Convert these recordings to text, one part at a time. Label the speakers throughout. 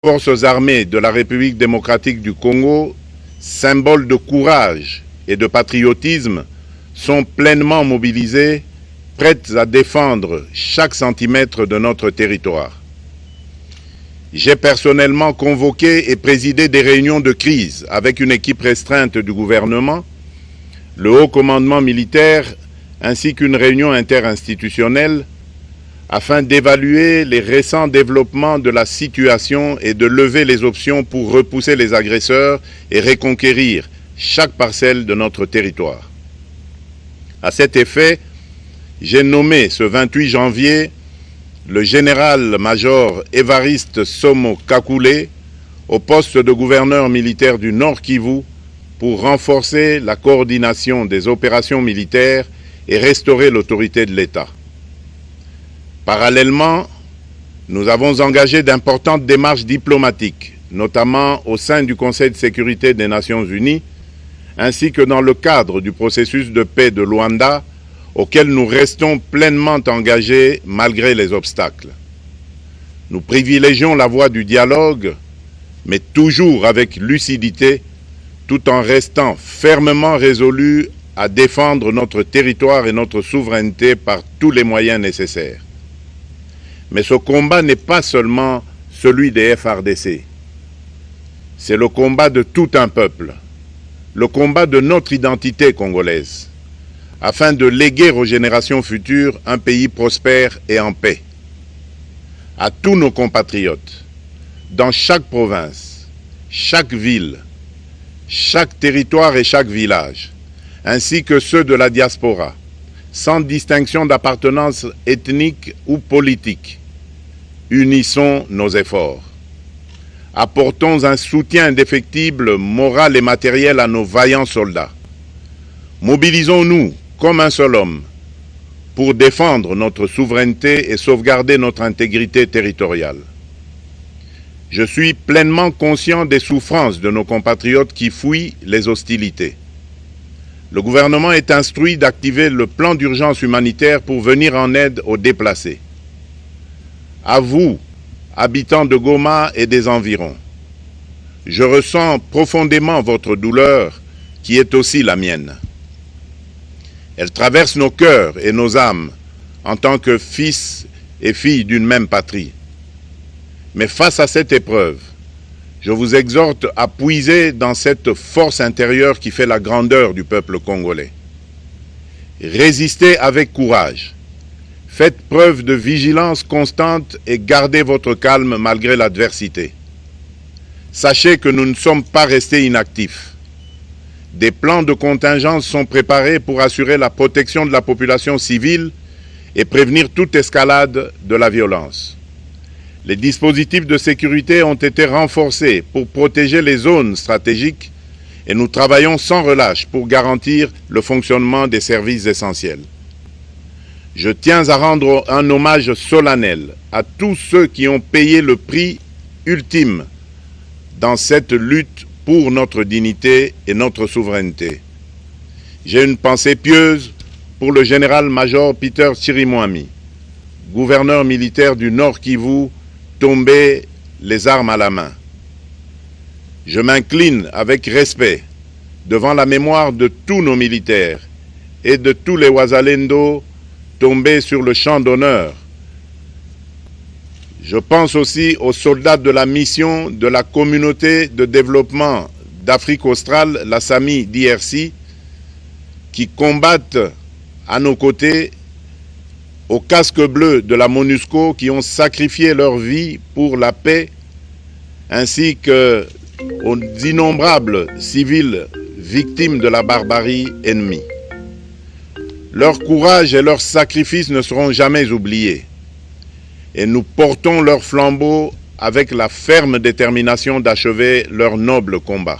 Speaker 1: Forces armées de la République démocratique du Congo, symboles de courage et de patriotisme, sont pleinement mobilisées, prêtes à défendre chaque centimètre de notre territoire. J'ai personnellement convoqué et présidé des réunions de crise avec une équipe restreinte du gouvernement, le haut commandement militaire ainsi qu'une réunion interinstitutionnelle afin d'évaluer les récents développements de la situation et de lever les options pour repousser les agresseurs et reconquérir chaque parcelle de notre territoire. À cet effet, j'ai nommé ce 28 janvier le général-major Évariste Somo Kakule au poste de gouverneur militaire du Nord Kivu pour renforcer la coordination des opérations militaires et restaurer l'autorité de l'État. Parallèlement, nous avons engagé d'importantes démarches diplomatiques, notamment au sein du Conseil de sécurité des Nations Unies, ainsi que dans le cadre du processus de paix de Luanda, auquel nous restons pleinement engagés malgré les obstacles. Nous privilégions la voie du dialogue, mais toujours avec lucidité, tout en restant fermement résolus à défendre notre territoire et notre souveraineté par tous les moyens nécessaires. Mais ce combat n'est pas seulement celui des FARDC. C'est le combat de tout un peuple, le combat de notre identité congolaise, afin de léguer aux générations futures un pays prospère et en paix. À tous nos compatriotes, dans chaque province, chaque ville, chaque territoire et chaque village, ainsi que ceux de la diaspora, sans distinction d'appartenance ethnique ou politique, unissons nos efforts. Apportons un soutien indéfectible, moral et matériel à nos vaillants soldats. Mobilisons-nous comme un seul homme pour défendre notre souveraineté et sauvegarder notre intégrité territoriale. Je suis pleinement conscient des souffrances de nos compatriotes qui fuient les hostilités. Le gouvernement est instruit d'activer le plan d'urgence humanitaire pour venir en aide aux déplacés. À vous, habitants de Goma et des environs, je ressens profondément votre douleur qui est aussi la mienne. Elle traverse nos cœurs et nos âmes en tant que fils et filles d'une même patrie. Mais face à cette épreuve, je vous exhorte à puiser dans cette force intérieure qui fait la grandeur du peuple congolais. Résistez avec courage. Faites preuve de vigilance constante et gardez votre calme malgré l'adversité. Sachez que nous ne sommes pas restés inactifs. Des plans de contingence sont préparés pour assurer la protection de la population civile et prévenir toute escalade de la violence. Les dispositifs de sécurité ont été renforcés pour protéger les zones stratégiques et nous travaillons sans relâche pour garantir le fonctionnement des services essentiels. Je tiens à rendre un hommage solennel à tous ceux qui ont payé le prix ultime dans cette lutte pour notre dignité et notre souveraineté. J'ai une pensée pieuse pour le général-major Peter Chirimwami, gouverneur militaire du Nord Kivu, tombé les armes à la main. Je m'incline avec respect devant la mémoire de tous nos militaires et de tous les Wazalendo tombés sur le champ d'honneur. Je pense aussi aux soldats de la mission de la communauté de développement d'Afrique australe, la SAMI DRC, qui combattent à nos côtés, aux casques bleus de la MONUSCO qui ont sacrifié leur vie pour la paix, ainsi qu'aux innombrables civils victimes de la barbarie ennemie. Leur courage et leur sacrifice ne seront jamais oubliés. Et nous portons leur flambeau avec la ferme détermination d'achever leur noble combat.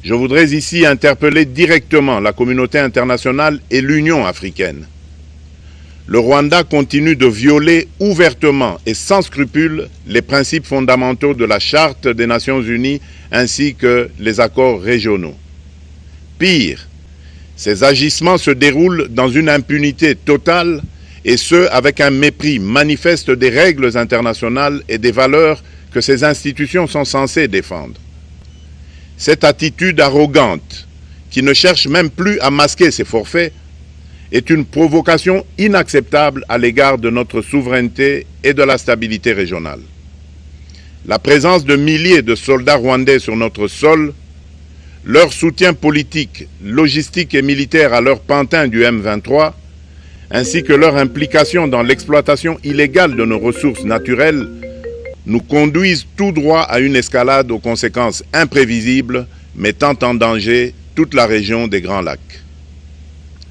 Speaker 1: Je voudrais ici interpeller directement la communauté internationale et l'Union africaine. Le Rwanda continue de violer ouvertement et sans scrupule les principes fondamentaux de la Charte des Nations Unies ainsi que les accords régionaux. Pire, ces agissements se déroulent dans une impunité totale et ce, avec un mépris manifeste des règles internationales et des valeurs que ces institutions sont censées défendre. Cette attitude arrogante, qui ne cherche même plus à masquer ses forfaits, est une provocation inacceptable à l'égard de notre souveraineté et de la stabilité régionale. La présence de milliers de soldats rwandais sur notre sol, leur soutien politique, logistique et militaire à leur pantin du M23, ainsi que leur implication dans l'exploitation illégale de nos ressources naturelles, nous conduisent tout droit à une escalade aux conséquences imprévisibles, mettant en danger toute la région des Grands Lacs.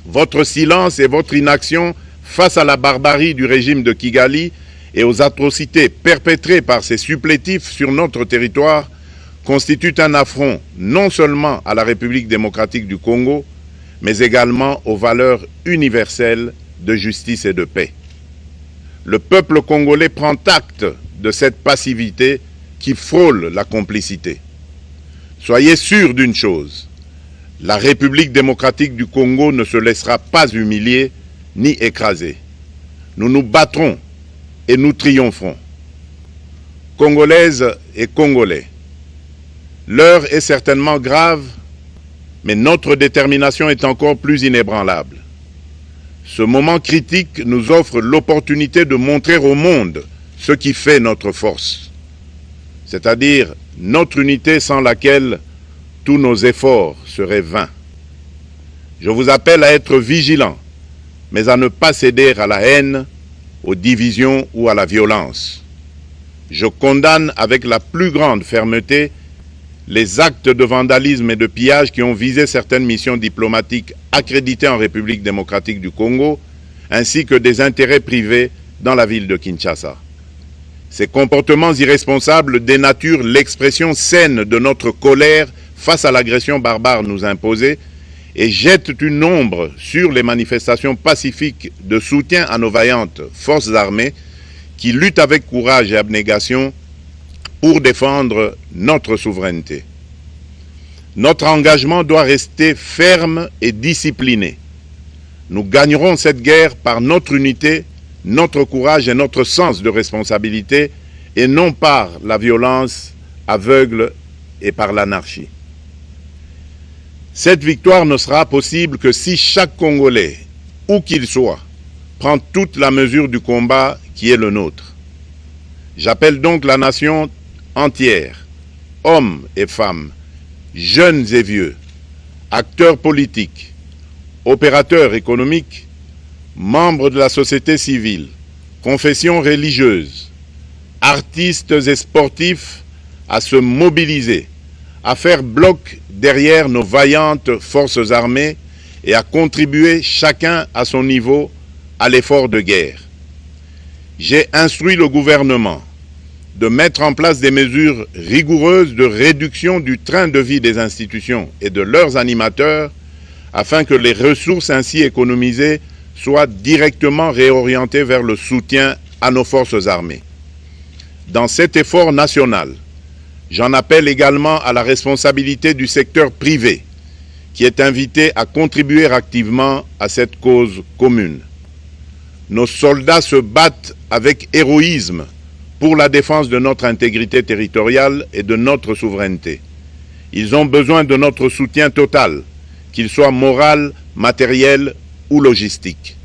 Speaker 1: Votre silence et votre inaction face à la barbarie du régime de Kigali et aux atrocités perpétrées par ses supplétifs sur notre territoire constituent un affront non seulement à la République démocratique du Congo, mais également aux valeurs universelles de justice et de paix. Le peuple congolais prend acte de cette passivité qui frôle la complicité. Soyez sûrs d'une chose, la République démocratique du Congo ne se laissera pas humilier ni écraser. Nous nous battrons et nous triompherons. Congolaises et Congolais, l'heure est certainement grave, mais notre détermination est encore plus inébranlable. Ce moment critique nous offre l'opportunité de montrer au monde ce qui fait notre force, c'est-à-dire notre unité sans laquelle tous nos efforts seraient vains. Je vous appelle à être vigilants, mais à ne pas céder à la haine, aux divisions ou à la violence. Je condamne avec la plus grande fermeté les actes de vandalisme et de pillage qui ont visé certaines missions diplomatiques accréditées en République démocratique du Congo, ainsi que des intérêts privés dans la ville de Kinshasa. Ces comportements irresponsables dénaturent l'expression saine de notre colère face à l'agression barbare nous imposée et jettent une ombre sur les manifestations pacifiques de soutien à nos vaillantes forces armées qui luttent avec courage et abnégation pour défendre notre souveraineté. Notre engagement doit rester ferme et discipliné. Nous gagnerons cette guerre par notre unité, notre courage et notre sens de responsabilité, et non par la violence aveugle et par l'anarchie. Cette victoire ne sera possible que si chaque Congolais, où qu'il soit, prend toute la mesure du combat qui est le nôtre. J'appelle donc la nation entière, hommes et femmes, jeunes et vieux, acteurs politiques, opérateurs économiques, membres de la société civile, confessions religieuses, artistes et sportifs à se mobiliser, à faire bloc derrière nos vaillantes forces armées et à contribuer chacun à son niveau à l'effort de guerre. J'ai instruit le gouvernement de mettre en place des mesures rigoureuses de réduction du train de vie des institutions et de leurs animateurs afin que les ressources ainsi économisées soient directement réorientées vers le soutien à nos forces armées. Dans cet effort national, j'en appelle également à la responsabilité du secteur privé, qui est invité à contribuer activement à cette cause commune. Nos soldats se battent avec héroïsme pour la défense de notre intégrité territoriale et de notre souveraineté. Ils ont besoin de notre soutien total, qu'il soit moral, matériel ou logistique.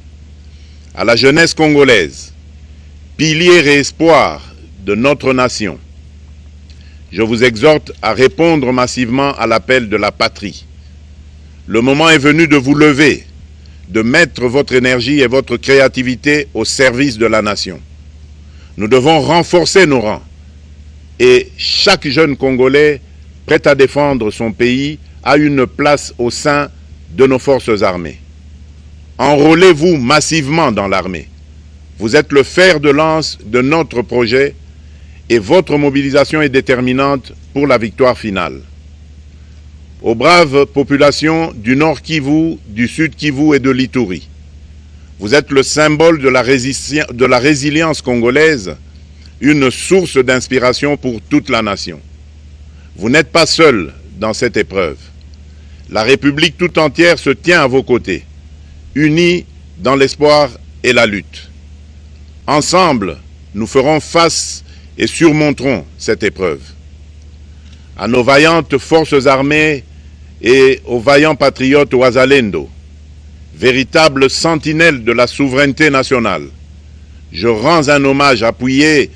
Speaker 1: À la jeunesse congolaise, pilier et espoir de notre nation, je vous exhorte à répondre massivement à l'appel de la patrie. Le moment est venu de vous lever, de mettre votre énergie et votre créativité au service de la nation. Nous devons renforcer nos rangs et chaque jeune Congolais prêt à défendre son pays a une place au sein de nos forces armées. Enrôlez-vous massivement dans l'armée. Vous êtes le fer de lance de notre projet et votre mobilisation est déterminante pour la victoire finale. Aux braves populations du Nord Kivu, du Sud Kivu et de l'Ituri, vous êtes le symbole de la résilience congolaise, une source d'inspiration pour toute la nation. Vous n'êtes pas seuls dans cette épreuve. La République tout entière se tient à vos côtés, unis dans l'espoir et la lutte. Ensemble, nous ferons face et surmonterons cette épreuve. À nos vaillantes forces armées et aux vaillants patriotes Wazalendo, véritables sentinelles de la souveraineté nationale, je rends un hommage appuyé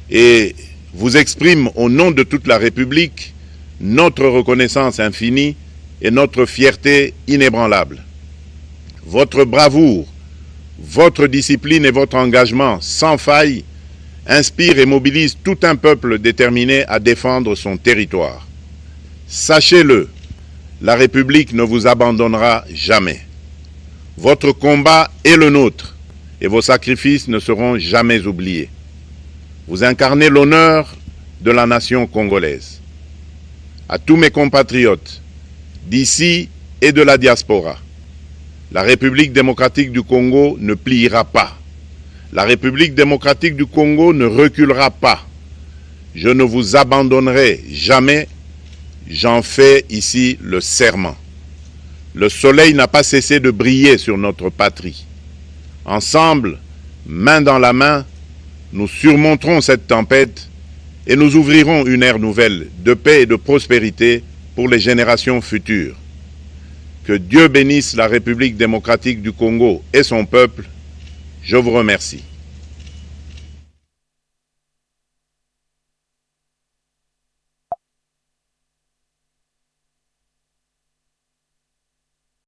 Speaker 1: et vous exprime au nom de toute la République notre reconnaissance infinie et notre fierté inébranlable. Votre bravoure, votre discipline et votre engagement sans faille inspirent et mobilisent tout un peuple déterminé à défendre son territoire. Sachez-le, la République ne vous abandonnera jamais. Votre combat est le nôtre et vos sacrifices ne seront jamais oubliés. Vous incarnez l'honneur de la nation congolaise. À tous mes compatriotes, d'ici et de la diaspora, la République démocratique du Congo ne pliera pas. La République démocratique du Congo ne reculera pas. Je ne vous abandonnerai jamais. J'en fais ici le serment. Le soleil n'a pas cessé de briller sur notre patrie. Ensemble, main dans la main, nous surmonterons cette tempête et nous ouvrirons une ère nouvelle de paix et de prospérité pour les générations futures. Que Dieu bénisse la République démocratique du Congo et son peuple. Je vous remercie.